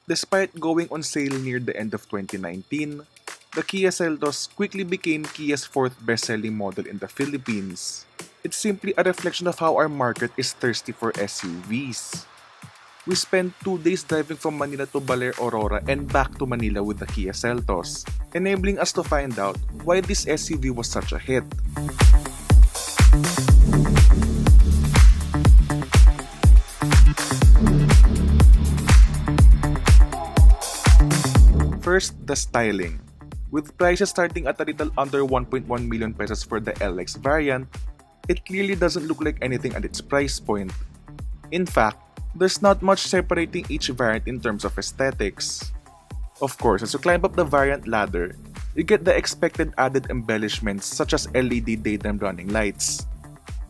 Despite going on sale near the end of 2019, the Kia Seltos quickly became Kia's fourth best-selling model in the Philippines. It's simply a reflection of how our market is thirsty for SUVs. We spent 2 days driving from Manila to Baler, Aurora and back to Manila with the Kia Seltos, enabling us to find out why this SUV was such a hit. First, the styling. With prices starting at a little under 1.1 million pesos for the LX variant, it clearly doesn't look like anything at its price point. In fact, there's not much separating each variant in terms of aesthetics. Of course, as you climb up the variant ladder, you get the expected added embellishments such as LED daytime running lights.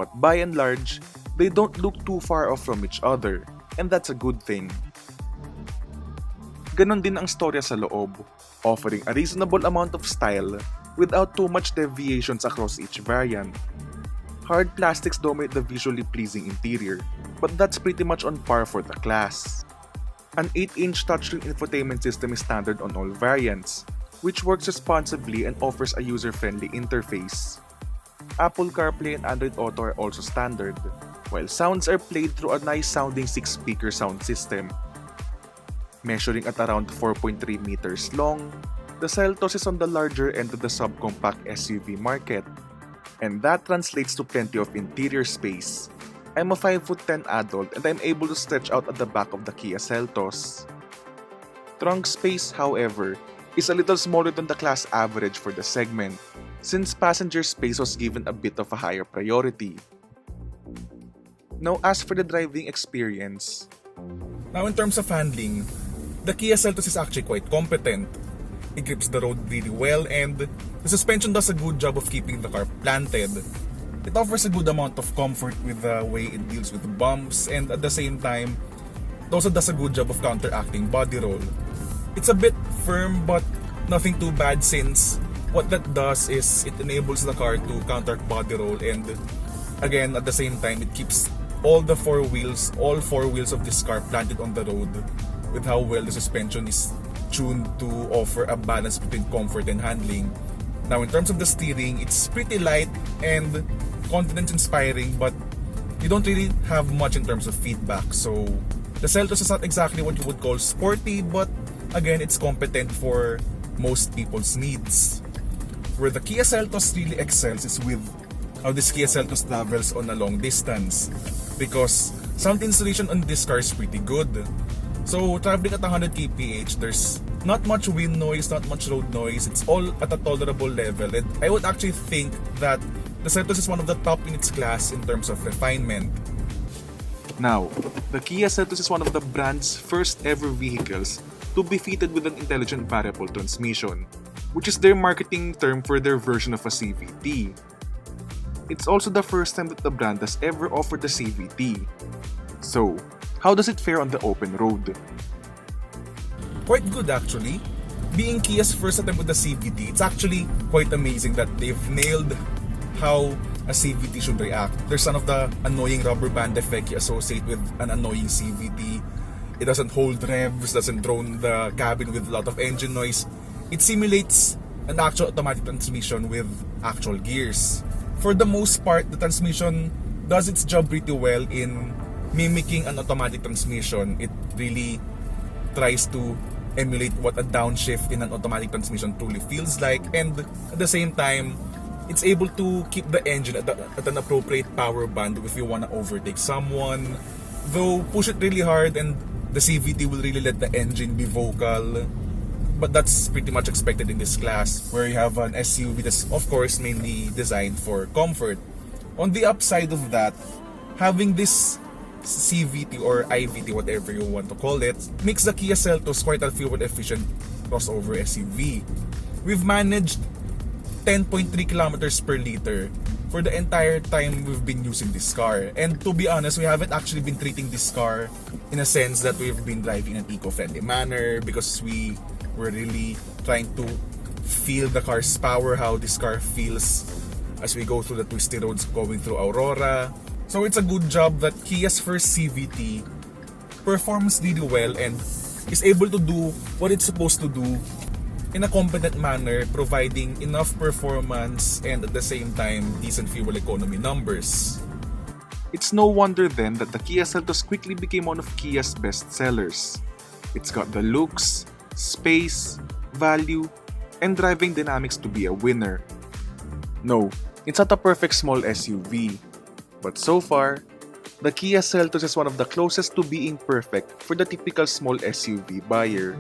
But by and large, they don't look too far off from each other, and that's a good thing. Ganon din ang storya sa loob, offering a reasonable amount of style without too much deviations across each variant. Hard plastics dominate the visually pleasing interior, but that's pretty much on par for the class. An 8-inch touchscreen infotainment system is standard on all variants, which works responsibly and offers a user-friendly interface. Apple CarPlay and Android Auto are also standard, while sounds are played through a nice-sounding 6-speaker sound system. Measuring at around 4.3 meters long, the Seltos is on the larger end of the subcompact SUV market, and that translates to plenty of interior space. I'm a 5'10" adult and I'm able to stretch out at the back of the Kia Seltos. Trunk space, however, is a little smaller than the class average for the segment, since passenger space was given a bit of a higher priority. Now, as for the driving experience, now in terms of handling, the Kia Seltos is actually quite competent. It grips the road really well and the suspension does a good job of keeping the car planted. It offers a good amount of comfort with the way it deals with bumps, and at the same time, it also does a good job of counteracting body roll. It's a bit firm but nothing too bad, since what that does is it enables the car to counteract body roll, and again at the same time it keeps all four wheels of this car planted on the road, with how well the suspension is tuned to offer a balance between comfort and handling. Now in terms of the steering, it's pretty light and confidence inspiring, but you don't really have much in terms of feedback. So the Seltos is not exactly what you would call sporty, but again, it's competent for most people's needs. Where the Kia Seltos really excels is with how this Kia Seltos travels on a long distance, because sound insulation on this car is pretty good. So traveling at 100 kph, there's not much wind noise, not much road noise. It's all at a tolerable level, and I would actually think that the Seltos is one of the top in its class in terms of refinement. now, the Kia Seltos is one of the brand's first ever vehicles to be fitted with an intelligent variable transmission, which is their marketing term for their version of a CVT. It's also the first time that the brand has ever offered a CVT. So, how does it fare on the open road? Quite good actually. Being Kia's first attempt with the CVT, it's actually quite amazing that they've nailed how a CVT should react. There's none of the annoying rubber band effect you associate with an annoying CVT. It doesn't hold revs, doesn't drone the cabin with a lot of engine noise. It simulates an actual automatic transmission with actual gears. For the most part, the transmission does its job pretty well in mimicking an automatic transmission. It really tries to emulate what a downshift in an automatic transmission truly feels like, and at the same time, it's able to keep the engine at an appropriate power band if you want to overtake someone. Though push it really hard and the CVT will really let the engine be vocal. But that's pretty much expected in this class, where you have an SUV that's of course mainly designed for comfort. On the upside of that, having this CVT or IVT, whatever you want to call it, makes the Kia Seltos quite a fuel-efficient crossover SUV. We've managed 10.3 kilometers per liter for the entire time we've been using this car. And to be honest, we haven't actually been treating this car in a sense that we've been driving in an eco-friendly manner, because we were really trying to feel the car's power, how this car feels as we go through the twisty roads going through Aurora. So it's a good job that Kia's first CVT performs really well, and is able to do what it's supposed to do in a competent manner, providing enough performance and at the same time decent fuel economy numbers. It's no wonder then that the Kia Seltos quickly became one of Kia's best sellers. It's got the looks, space, value, and driving dynamics to be a winner. No, it's not a perfect small SUV, but so far, the Kia Seltos is one of the closest to being perfect for the typical small SUV buyer.